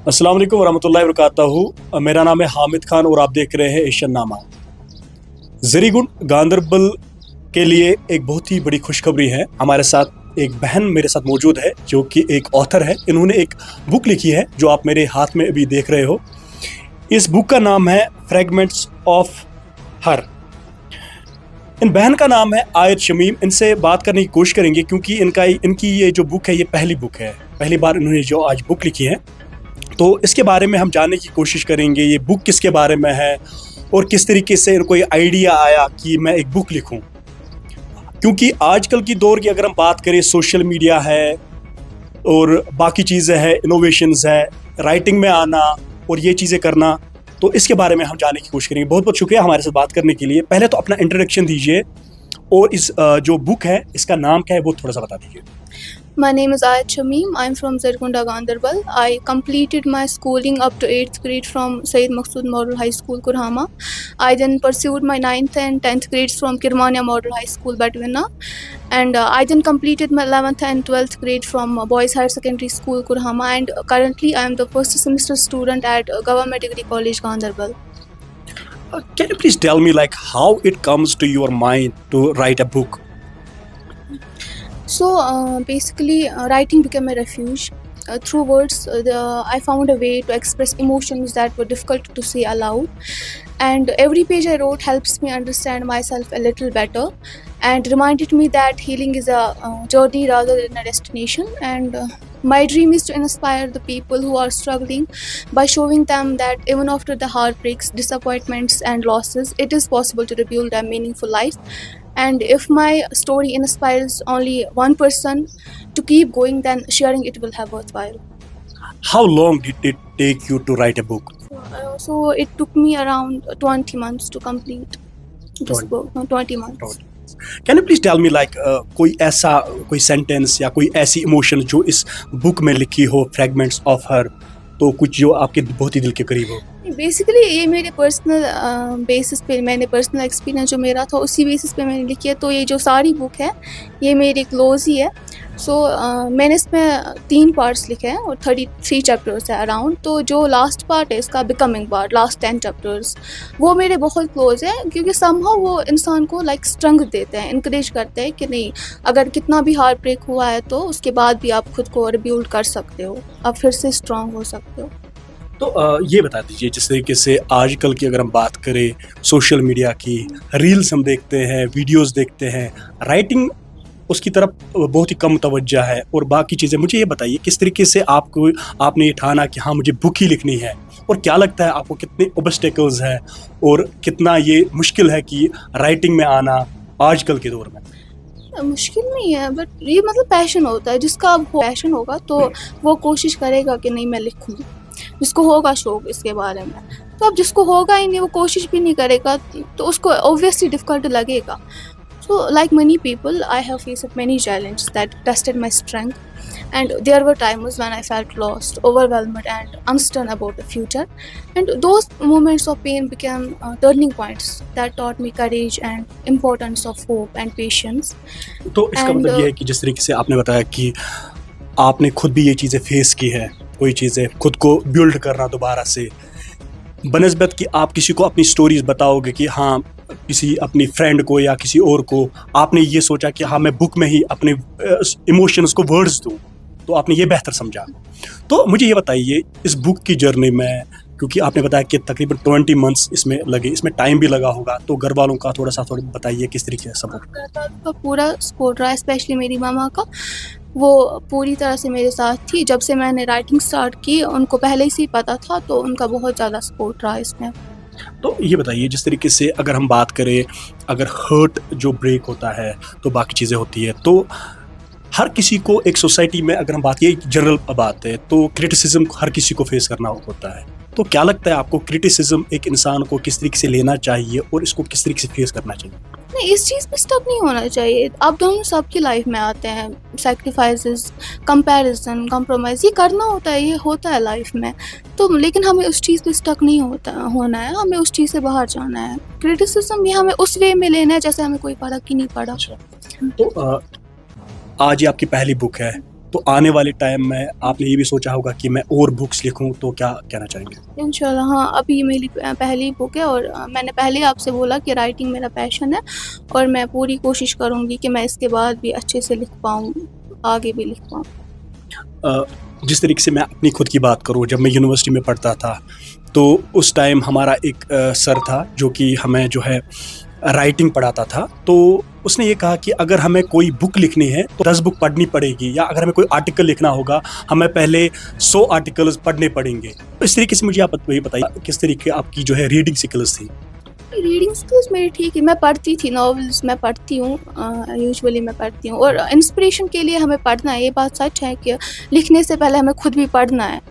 अस्सलाम वालेकुम वरहमतुल्लाहि वबरकातुहू। मेरा नाम है हामिद खान और आप देख रहे हैं एशियन नामा। जरीगुंड गांदरबल के लिए एक बहुत ही बड़ी खुशखबरी है। हमारे साथ एक बहन मेरे साथ मौजूद है जो कि एक ऑथर है। इन्होंने एक बुक लिखी है जो आप मेरे हाथ में अभी देख रहे हो। इस बुक का नाम है फ्रेगमेंट्स ऑफ हर। इन बहन का नाम है आयत शमीम। इनसे बात करने की कोशिश करेंगे क्योंकि इनकी ये जो बुक है ये पहली बुक है, पहली बार इन्होंने जो आज बुक लिखी है, तो इसके बारे में हम जानने की कोशिश करेंगे। ये बुक किसके बारे में है और किस तरीके से इनको ये आइडिया आया कि मैं एक बुक लिखूं। क्योंकि आजकल की दौर की अगर हम बात करें, सोशल मीडिया है और बाकी चीज़ें हैं, इनोवेशंस है, राइटिंग में आना और ये चीज़ें करना, तो इसके बारे में हम जानने की कोशिश करेंगे। बहुत बहुत शुक्रिया हमारे साथ बात करने के लिए। पहले तो अपना इंट्रोडक्शन दीजिए और इस जो बुक है इसका नाम क्या है वो थोड़ा सा बता दीजिए। My name is Ayat Shamim. I'm from Zargunda, Ganderbal. I completed my schooling up to 8th grade from Sayyid Maqsood Model High School, Kurhama. I then pursued my 9th and 10th grades from Kirmania Model High School, Batwina. And I then completed my 11th and 12th grade from Boys Higher Secondary School, Kurhama. And currently I am the first semester student at Government Degree College, Ganderbal. Can you please tell me like how it comes to your mind to write a book? So basically, writing became a refuge. Through words, I found a way to express emotions that were difficult to say aloud. And every page I wrote helps me understand myself a little better and reminded me that healing is a journey rather than a destination. And my dream is to inspire the people who are struggling by showing them that even after the heartbreaks, disappointments, and losses, it is possible to rebuild a meaningful life. And if my story inspires only one person to keep going, then sharing it will have worthwhile. How long did it take you to write a book? So it took me around 20 months to complete this 20. book. 20 months. Can you please tell me like कोई sentence या कोई ऐसी emotion जो इस book में लिखी हो, fragments of her, तो कुछ जो आपके बहुत ही दिल के करीब हो? बेसिकली ये मेरे पर्सनल बेसिस पे, मैंने पर्सनल एक्सपीरियंस जो मेरा था उसी बेसिस पे मैंने लिखी है। तो ये जो सारी बुक है ये मेरी क्लोज ही है। सो मैंने इसमें 3 पार्ट्स लिखे हैं और 33 चैप्टर्स है अराउंड। तो जो लास्ट पार्ट है इसका बिकमिंग पार्ट, लास्ट 10 चैप्टर्स, वो मेरे बहुत क्लोज है क्योंकि समहाउ वो इंसान को लाइक स्ट्रेंथ देते हैं, इनकरेज करते हैं कि नहीं, अगर कितना भी हार्ट ब्रेक हुआ है तो उसके बाद भी आप खुद को रिबिल्ड कर सकते हो, आप फिर से स्ट्रांग हो सकते हो। तो ये बता दीजिए, जिस तरीके से आजकल की अगर हम बात करें, सोशल मीडिया की रील्स हम देखते हैं, वीडियोस देखते हैं, राइटिंग उसकी तरफ बहुत ही कम तवज्जो है और बाकी चीज़ें। मुझे ये बताइए किस तरीके से आपने ये ठाना कि हाँ मुझे बुक ही लिखनी है, और क्या लगता है आपको कितने ऑब्स्टेकल्स हैं और कितना ये मुश्किल है कि राइटिंग में आना आजकल के दौर में? मुश्किल नहीं है, बट ये मतलब पैशन होता है। जिसका पैशन होगा तो वो कोशिश करेगा कि नहीं मैं लिखूँ। जिसको होगा शौक इसके बारे में, तो अब जिसको होगा ही नहीं वो कोशिश भी नहीं करेगा तो उसको ऑब्वियसली डिफिकल्ट लगेगा। So like many people, I have faced many challenges that tested my strength, and there were times when I felt lost, overwhelmed, and uncertain about the future. And those moments of pain became turning points that taught me courage and importance of hope and patience. तो इसका मतलब ये है कि जिस तरीके से आपने बताया कि आपने खुद भी ये चीज़ें फेस की है, कोई चीज़ें खुद को बिल्ड करना दोबारा से, बनस्बत कि आप किसी को अपनी स्टोरीज बताओगे कि हाँ किसी अपनी फ्रेंड को या किसी और को, आपने ये सोचा कि हाँ मैं बुक में ही अपने इमोशंस को वर्ड्स दूँ, तो आपने ये बेहतर समझा। तो मुझे ये बताइए इस बुक की जर्नी में, क्योंकि आपने बताया कि तकरीबन 20 मंथ्स इसमें लगे, इसमें टाइम भी लगा होगा, तो घर वालों का थोड़ा बताइए किस तरीके से सपोर्ट? घर वालों का पूरा सपोर्ट रहा, स्पेशली मेरी मामा का। वो पूरी तरह से मेरे साथ थी जब से मैंने राइटिंग स्टार्ट की। उनको पहले से ही पता था, तो उनका बहुत ज़्यादा सपोर्ट रहा इसमें। तो ये बताइए जिस तरीके से अगर हम बात करें, अगर हर्ट जो ब्रेक होता है तो बाकी चीज़ें होती है, तो हर किसी को एक सोसाइटी में अगर हम बात, ये जनरल बात है, तो क्रिटिसिज्म हर किसी को फेस करना होता है। तो क्या लगता है आपको क्रिटिसिज्म एक इंसान को किस तरीके से लेना चाहिए और इसको किस तरीके से फेस करना चाहिए? नहीं, इस चीज़ पे स्टक नहीं होना चाहिए। अब दोनों सबकी लाइफ में आते हैं, सैक्रिफाइसेस, कंपैरिजन, कॉम्प्रोमाइज़, ये करना होता है, ये होता है लाइफ में। तो लेकिन हमें उस चीज़ पे स्टक नहीं होना है, हमें उस चीज़ से बाहर जाना है। क्रिटिसिज्म भी हमें उस वे में लेना है जैसे हमें कोई फ़र्क ही नहीं पड़ा। तो आज ये आपकी पहली बुक है, तो आने वाले टाइम में आपने ये भी सोचा होगा कि मैं और बुक्स लिखूं, तो क्या कहना चाहेंगे? इंशाल्लाह हाँ, अभी ये मेरी पहली बुक है और मैंने पहले ही आपसे बोला कि राइटिंग मेरा पैशन है और मैं पूरी कोशिश करूँगी कि मैं इसके बाद भी अच्छे से लिख पाऊँ, आगे भी लिख पाऊँ। अ, जिस तरीके से मैं अपनी खुद की बात करूँ, जब मैं यूनिवर्सिटी में पढ़ता था, तो उस टाइम हमारा एक सर था जो कि हमें जो है राइटिंग पढ़ाता था। तो उसने ये कहा कि अगर हमें कोई बुक लिखनी है तो 10 बुक पढ़नी पड़ेगी, या अगर हमें कोई आर्टिकल लिखना होगा हमें पहले 100 आर्टिकल्स पढ़ने पड़ेंगे। तो इस तरीके से मुझे आप ये बताइए किस तरीके आपकी जो है रीडिंग स्किल्स थी? रीडिंग स्किल्स मेरी ठीक है, मैं पढ़ती थी, नॉवेल्स मैं पढ़ती हूँ, यूजुअली मैं पढ़ती हूँ और इंस्पिरेशन के लिए हमें पढ़ना है। ये बात सच है कि लिखने से पहले हमें खुद भी पढ़ना है।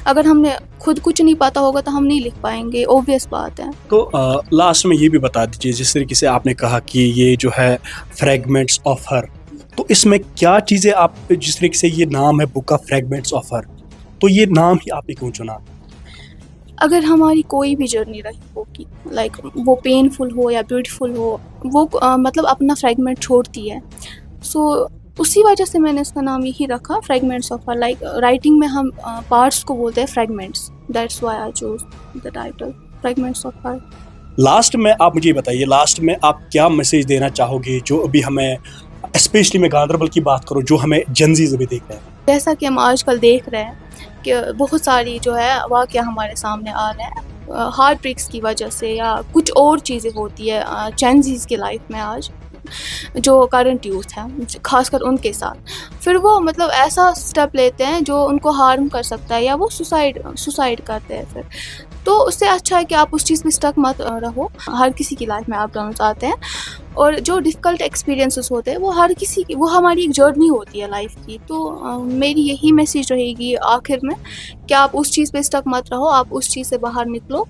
अगर हमने खुद कुछ नहीं पता होगा तो हम नहीं लिख पाएँगे, ऑब्वियस बात है। तो लास्ट में ये भी बता दीजिए, जिस तरीके से आपने कहा कि ये जो है फ्रैगमेंट्स ऑफ हर, तो इसमें क्या चीज़ें आप, जिस तरीके से ये नाम है बुक का फ्रैगमेंट्स ऑफ हर, तो ये नाम ही आपने क्यों चुना? अगर हमारी कोई भी जर्नी रही होगी, लाइक वो पेनफुल हो या ब्यूटीफुल हो, वो मतलब अपना फ्रैगमेंट छोड़ती है। सो उसी वजह से मैंने इसका नाम यही रखा, fragments of her. Like writing में हम पार्ट्स को बोलते हैं fragments, that's why I chose the title fragments of her. Last में आप मुझे ये बताइए, लास्ट में आप क्या मैसेज देना चाहोगे जो अभी हमें, स्पेशली मैं गांधरबल की बात करूँ, जो हमें जेनज़ीज़ अभी देख रहे हैं? जैसा कि हम आजकल देख रहे हैं कि बहुत सारी जो है वाक़या हमारे सामने आ रहे हैं हार्ट ब्रेक्स की वजह से या कुछ और चीज़ें होती है जेनज़ीज़ की लाइफ में आज, जो करंट यूथ है ख़ासकर उनके साथ। फिर वो मतलब ऐसा स्टेप लेते हैं जो उनको हार्म कर सकता है या वो सुसाइड करते हैं फिर। तो उससे अच्छा है कि आप उस चीज़ पे स्टक मत रहो। हर किसी की लाइफ में अप डाउन्स आते हैं और जो डिफ़िकल्ट एक्सपीरियंसेस होते हैं वो हर किसी की, वो हमारी एक जर्नी होती है लाइफ की। तो मेरी यही मैसेज रहेगी आखिर में कि आप उस चीज़ पे स्टक मत रहो, आप उस चीज़ से बाहर निकलो।